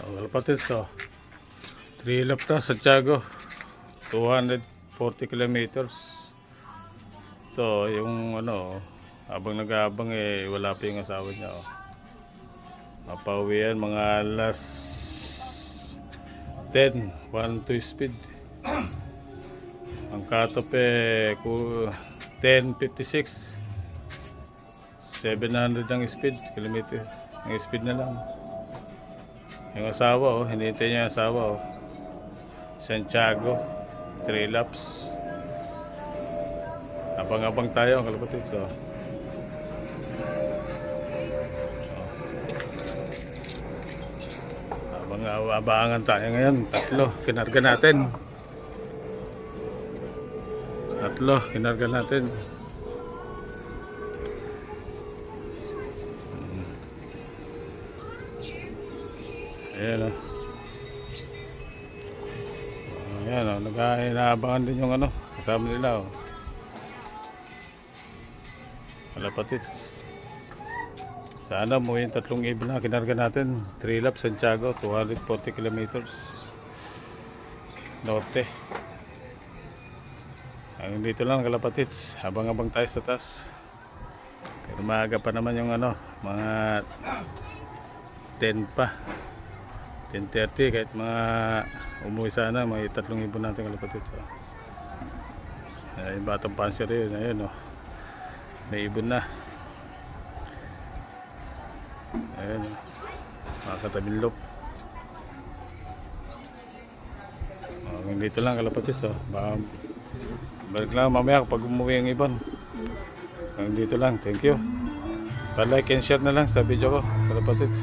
Kalapatids, 3 lap na Santiago, 240 kilometers. Ito yung habang nag-aabang wala pa yung asawa niya. Mapauwi yan mga alas 10, 1-2 speed. Ang cut-off 10:56, 700 ang speed, kilometer ang speed na lang. Yung asawa, hinihintay niya yung asawa, Santiago, 3 laps. Abang-abang tayo, kalapatids. Abangan tayo ngayon. 3 kinarga natin. 3 kinarga natin. Ayan, ayan, nag-aabangan din yung kasama nila, kalapatids. Sana mo yung 3 ibon na kinarga natin. 3 laps Santiago, 240 kilometers norte. Hanggang dito lang, kalapatids. Habang-abang tayo sa taas. Pero maaga pa naman yung mga 10 pa, 10:30, kahit mga umuwi sana, may 3 ibon natin, kalapatids. Yung batang panser yun, ayun, may ibon na. Ayun, mga katabing loop. Dito lang, kalapatids. Balik lang mamaya kapag umuwi ang ibon. Dito lang, thank you. Pa-like and share na lang sa video ko, kalapatids.